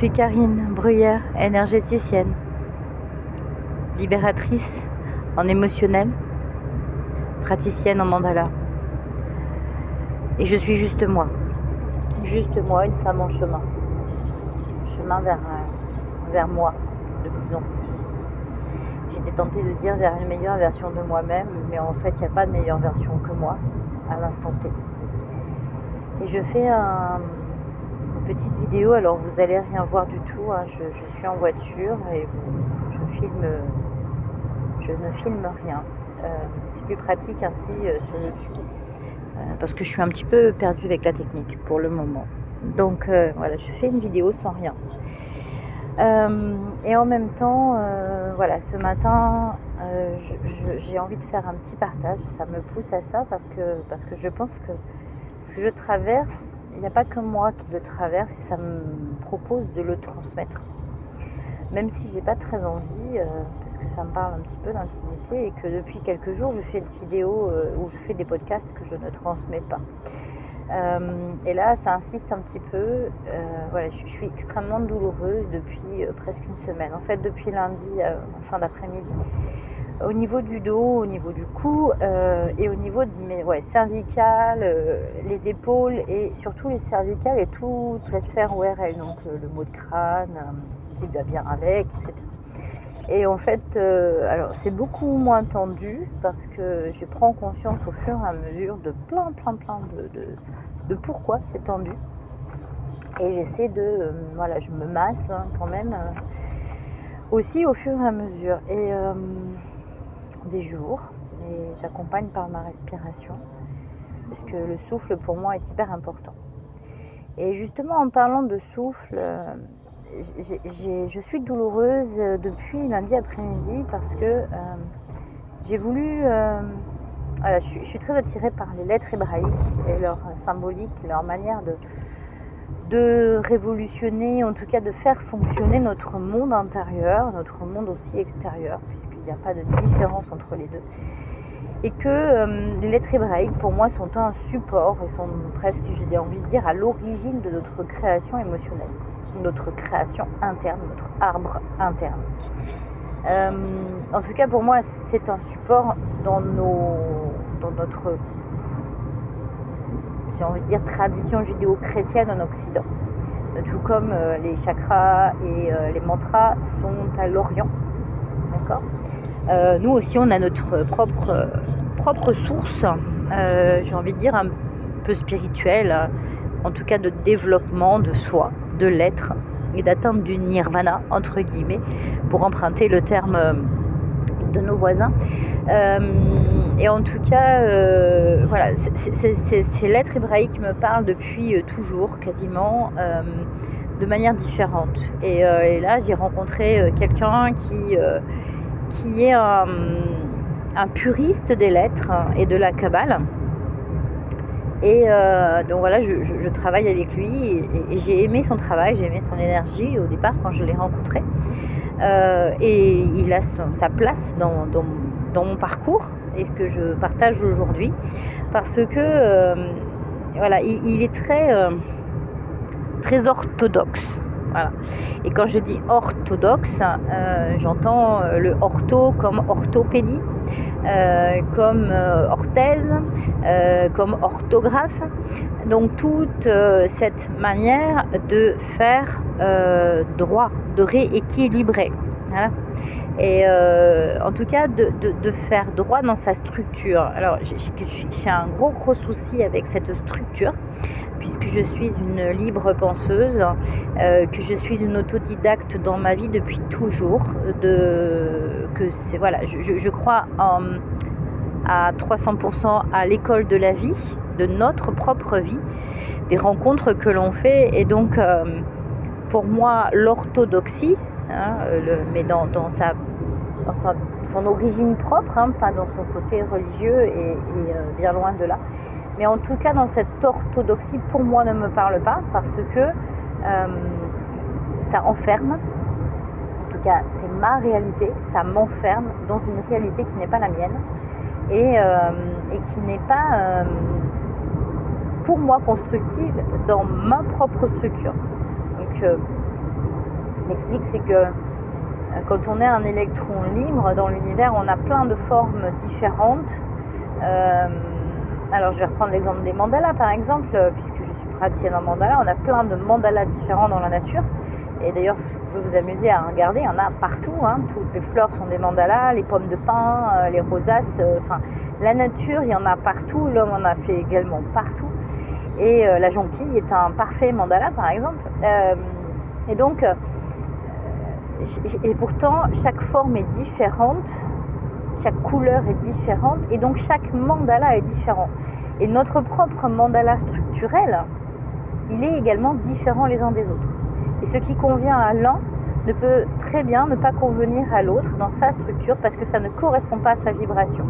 suis Karine Bruyère, énergéticienne, libératrice en émotionnel, praticienne en mandala. Et je suis juste moi, une femme en chemin vers moi de plus en plus. J'étais tentée de dire vers une meilleure version de moi-même, mais en fait il n'y a pas de meilleure version que moi à l'instant T. Et je fais une petite vidéo, alors vous allez rien voir du tout, hein. Je suis en voiture et je ne filme rien. C'est plus pratique ainsi sur YouTube, parce que je suis un petit peu perdue avec la technique pour le moment. Donc voilà, je fais une vidéo sans rien. Et en même temps, voilà, ce matin, j'ai envie de faire un petit partage. Ça me pousse à ça parce que je pense que ce que je traverse, il n'y a pas que moi qui le traverse et ça me propose de le transmettre. Même si j'ai pas très envie, parce que ça me parle un petit peu d'intimité et que depuis quelques jours, je fais des vidéos ou je fais des podcasts que je ne transmets pas. Et là, ça insiste un petit peu. Voilà, je suis extrêmement douloureuse depuis presque une semaine. En fait, depuis lundi, en fin d'après-midi, au niveau du dos, au niveau du cou et au niveau de mes cervicales, les épaules et surtout les cervicales et toute la sphère ORL, donc le mot de crâne, qui va bien avec, etc. Et en fait, alors c'est beaucoup moins tendu parce que je prends conscience au fur et à mesure de plein de pourquoi c'est tendu. Et j'essaie voilà, je me masse quand même aussi au fur et à mesure. Et des jours, et j'accompagne par ma respiration parce que le souffle pour moi est hyper important. Et justement en parlant de souffle, je suis douloureuse depuis lundi après-midi parce que j'ai voulu voilà, je suis très attirée par les lettres hébraïques et leur symbolique, leur manière de révolutionner, en tout cas de faire fonctionner notre monde intérieur, notre monde aussi extérieur, puisqu'il n'y a pas de différence entre les deux. Et que les lettres hébraïques, pour moi, sont un support et sont presque, j'ai envie de dire, à l'origine de notre création émotionnelle, notre création interne, notre arbre interne. En tout cas, pour moi, c'est un support dans notre, j'ai envie de dire, tradition judéo-chrétienne en Occident. Tout comme les chakras et les mantras sont à l'Orient. D'accord ? Nous aussi, on a notre propre source, j'ai envie de dire, un peu spirituelle, en tout cas de développement de soi, de l'être et d'atteinte du nirvana, entre guillemets, pour emprunter le terme de nos voisins. Et en tout cas, voilà, ces lettres hébraïques me parlent depuis toujours, quasiment, de manière différente. Et là, j'ai rencontré quelqu'un qui est un puriste des lettres et de la Kabbale. Et donc voilà, je travaille avec lui et j'ai aimé son travail, j'ai aimé son énergie au départ quand je l'ai rencontré. Et il a sa place dans mon parcours et ce que je partage aujourd'hui parce que voilà, il est très orthodoxe. Voilà. Et quand je dis orthodoxe, j'entends le ortho comme orthopédie, comme orthèse, comme orthographe. Donc toute cette manière de faire droit, de rééquilibrer. Voilà. Et en tout cas de faire droit dans sa structure. Alors j'ai un gros souci avec cette structure, puisque je suis une libre penseuse, que je suis une autodidacte dans ma vie depuis toujours, voilà, je crois à 300% à l'école de la vie, de notre propre vie, des rencontres que l'on fait, et donc pour moi l'orthodoxie, mais dans son origine propre, pas dans son côté religieux et bien loin de là. Mais en tout cas, dans cette orthodoxie, pour moi, ne me parle pas parce que ça enferme. En tout cas, c'est ma réalité. Ça m'enferme dans une réalité qui n'est pas la mienne et qui n'est pas, pour moi, constructive dans ma propre structure. Donc, Je m'explique, c'est que quand on est un électron libre dans l'univers, on a plein de formes différentes. Alors je vais reprendre l'exemple des mandalas par exemple, puisque je suis praticienne en mandala. On a plein de mandalas différents dans la nature. Et d'ailleurs, vous pouvez vous amuser à regarder, il y en a partout. Toutes les fleurs sont des mandalas, les pommes de pin, les rosaces. La nature, il y en a partout. L'homme en a fait également partout. Et la jonquille est un parfait mandala par exemple. Et donc, et pourtant, chaque forme est différente. Chaque couleur est différente et donc chaque mandala est différent. Et notre propre mandala structurel, il est également différent les uns des autres. Et ce qui convient à l'un ne peut très bien ne pas convenir à l'autre dans sa structure parce que ça ne correspond pas à sa vibration.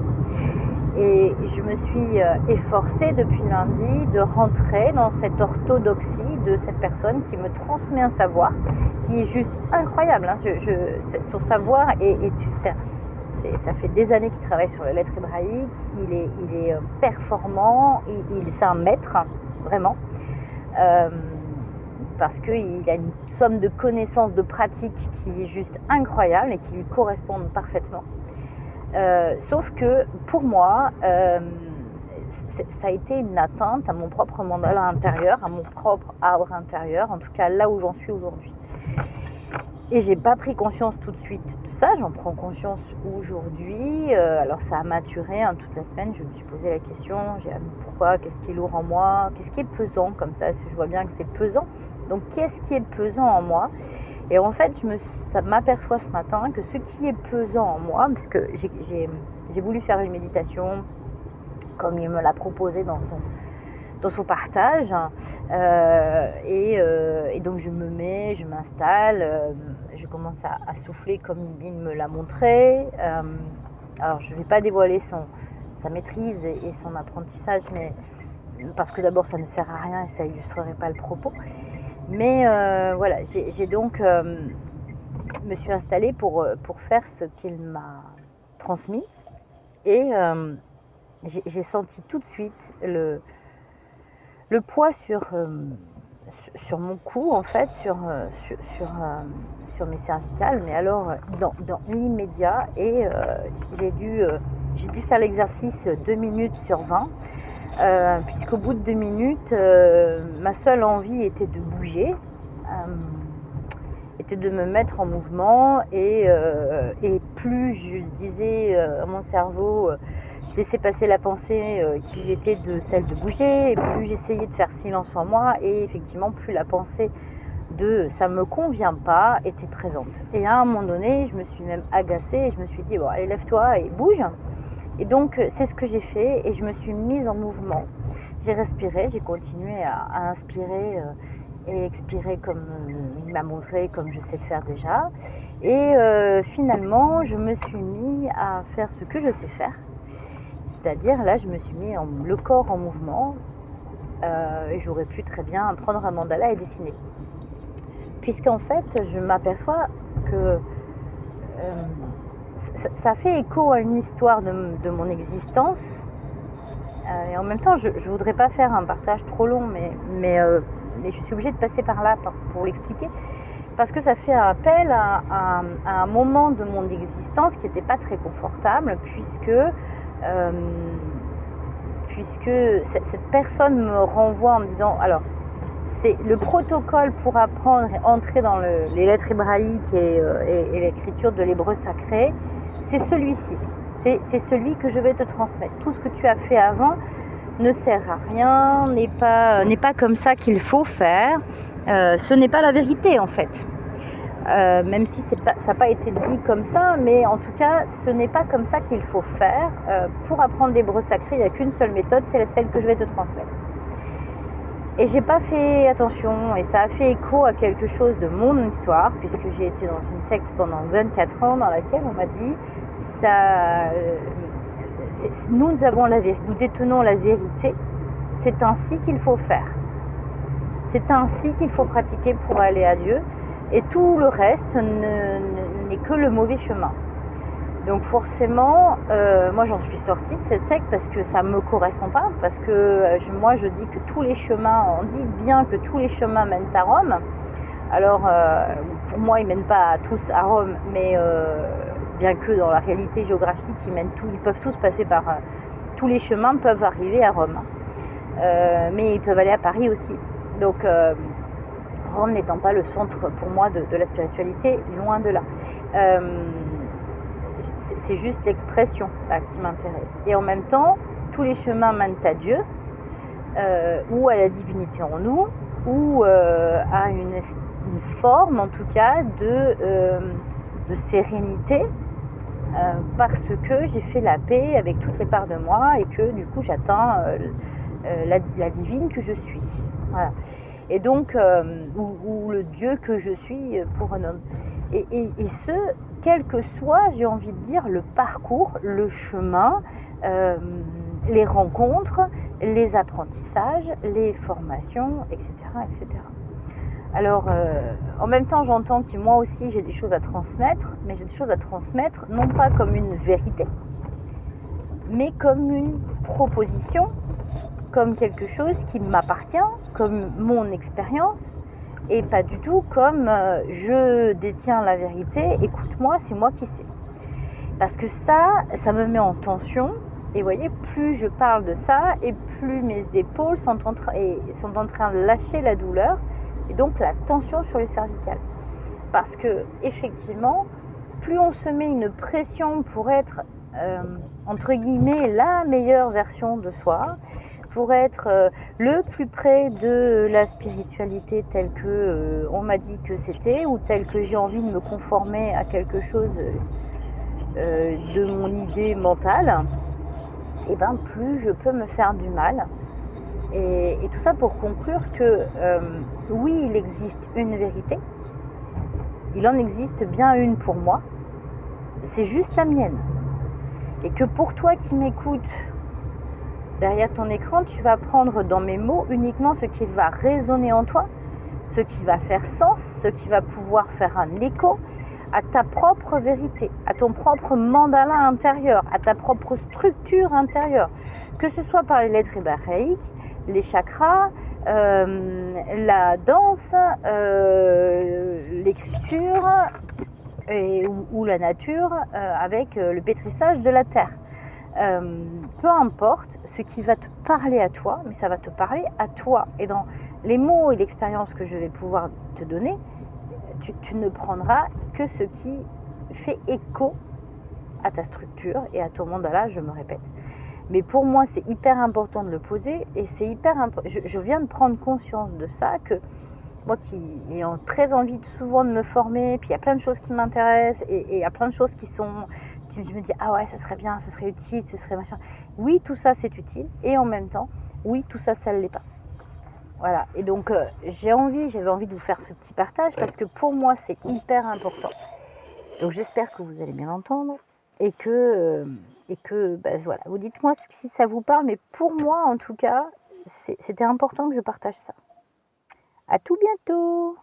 Et je me suis efforcée depuis lundi de rentrer dans cette orthodoxie de cette personne qui me transmet un savoir qui est juste incroyable. Son savoir ça fait des années qu'il travaille sur les lettres hébraïques, il est performant, c'est un maître, vraiment, parce qu'il a une somme de connaissances, de pratiques qui est juste incroyable et qui lui correspondent parfaitement. Sauf que pour moi, ça a été une atteinte à mon propre mandala intérieur, à mon propre arbre intérieur, en tout cas là où j'en suis aujourd'hui. Et j'ai pas pris conscience tout de suite de ça, j'en prends conscience aujourd'hui. Alors ça a maturé toute la semaine, je me suis posé la question, pourquoi, qu'est-ce qui est lourd en moi, qu'est-ce qui est pesant comme ça, parce que je vois bien que c'est pesant. Donc qu'est-ce qui est pesant en moi? Et en fait, ça m'aperçoit ce matin que ce qui est pesant en moi, parce que j'ai voulu faire une méditation comme il me l'a proposé dans son partage, et donc je m'installe, je commence à souffler comme il me l'a montré. Alors je ne vais pas dévoiler sa maîtrise et son apprentissage, mais parce que d'abord ça ne sert à rien et ça illustrerait pas le propos. Mais voilà, j'ai donc me suis installée pour faire ce qu'il m'a transmis, et j'ai senti tout de suite le poids sur mon cou, en fait, sur mes cervicales, mais alors dans l'immédiat. Et j'ai dû faire l'exercice 2 minutes sur 20, puisqu'au bout de 2 minutes, ma seule envie était de bouger, était de me mettre en mouvement, et plus je disais à mon cerveau, je laissais passer la pensée qui était celle de bouger, et plus j'essayais de faire silence en moi, et effectivement plus la pensée de ça me convient pas était présente. Et à un moment donné, je me suis même agacée et je me suis dit bon, allez, lève-toi et bouge. Et donc c'est ce que j'ai fait, et je me suis mise en mouvement. J'ai respiré, j'ai continué à inspirer et expirer comme il m'a montré, comme je sais le faire déjà. Et finalement, je me suis mis à faire ce que je sais faire. C'est-à-dire, là, je me suis mis le corps en mouvement, et j'aurais pu très bien prendre un mandala et dessiner. Puisqu'en fait, je m'aperçois que ça fait écho à une histoire de mon existence. Et en même temps, je ne voudrais pas faire un partage trop long, mais je suis obligée de passer par là pour l'expliquer. Parce que ça fait appel à un moment de mon existence qui n'était pas très confortable, puisque cette personne me renvoie en me disant, alors c'est le protocole pour apprendre et entrer dans les lettres hébraïques et l'écriture de l'hébreu sacré, c'est celui-ci, c'est celui que je vais te transmettre. Tout ce que tu as fait avant ne sert à rien, n'est pas comme ça qu'il faut faire, ce n'est pas la vérité en fait. Même si ça n'a pas été dit comme ça, mais en tout cas, ce n'est pas comme ça qu'il faut faire. Pour apprendre l'hébreu sacré, il n'y a qu'une seule méthode, c'est celle que je vais te transmettre. Et j'ai pas fait attention, et ça a fait écho à quelque chose de mon histoire, puisque j'ai été dans une secte pendant 24 ans dans laquelle on m'a dit nous avons la vérité, nous détenons la vérité, c'est ainsi qu'il faut faire. C'est ainsi qu'il faut pratiquer pour aller à Dieu. Et tout le reste n'est que le mauvais chemin. Donc forcément, moi j'en suis sortie de cette secte parce que ça ne me correspond pas, parce que moi je dis que tous les chemins, on dit bien que tous les chemins mènent à Rome. Alors, pour moi, ils mènent pas tous à Rome, mais bien que dans la réalité géographique, ils peuvent tous passer par... tous les chemins peuvent arriver à Rome. Mais ils peuvent aller à Paris aussi. Donc, Rome n'étant pas le centre pour moi de la spiritualité, loin de là. C'est juste l'expression là, qui m'intéresse. Et en même temps, tous les chemins mènent à Dieu, ou à la divinité en nous, ou à une forme en tout cas de sérénité, parce que j'ai fait la paix avec toutes les parts de moi et que du coup j'atteins la divine que je suis. Voilà. Et donc, ou le Dieu que je suis pour un homme. Et ce, quel que soit, j'ai envie de dire, le parcours, le chemin, les rencontres, les apprentissages, les formations, etc. etc. Alors, en même temps, j'entends que moi aussi, j'ai des choses à transmettre, mais j'ai des choses à transmettre non pas comme une vérité, mais comme une proposition, comme quelque chose qui m'appartient, comme mon expérience, et pas du tout comme je détiens la vérité, écoute-moi, c'est moi qui sais. Parce que ça me met en tension, et vous voyez, plus je parle de ça, et plus mes épaules sont en train de lâcher la douleur, et donc la tension sur les cervicales. Parce que, effectivement, plus on se met une pression pour être, entre guillemets, la meilleure version de soi, pour être le plus près de la spiritualité telle que on m'a dit que c'était, ou telle que j'ai envie de me conformer à quelque chose de mon idée mentale, et ben plus je peux me faire du mal. Et tout ça pour conclure que oui, il existe une vérité, il en existe bien une pour moi, c'est juste la mienne. Et que pour toi qui m'écoutes derrière ton écran, tu vas prendre dans mes mots uniquement ce qui va résonner en toi, ce qui va faire sens, ce qui va pouvoir faire un écho à ta propre vérité, à ton propre mandala intérieur, à ta propre structure intérieure, que ce soit par les lettres hébraïques, les chakras, la danse, l'écriture ou la nature avec le pétrissage de la terre. Peu importe ce qui va te parler à toi, mais ça va te parler à toi. Et dans les mots et l'expérience que je vais pouvoir te donner, tu ne prendras que ce qui fait écho à ta structure et à ton mandala, je me répète. Mais pour moi, c'est hyper important de le poser, et c'est hyper important. Je viens de prendre conscience de ça, que moi qui ayant très envie souvent de me former, puis il y a plein de choses qui m'intéressent, et il y a plein de choses qui je me dis, ah ouais, ce serait bien, ce serait utile, ce serait machin. Oui, tout ça c'est utile, et en même temps, oui, tout ça, ça ne l'est pas. Voilà, et donc j'avais envie de vous faire ce petit partage, parce que pour moi c'est hyper important. Donc j'espère que vous allez bien l'entendre, et que voilà, vous dites-moi si ça vous parle, mais pour moi en tout cas, c'était important que je partage ça. À tout bientôt.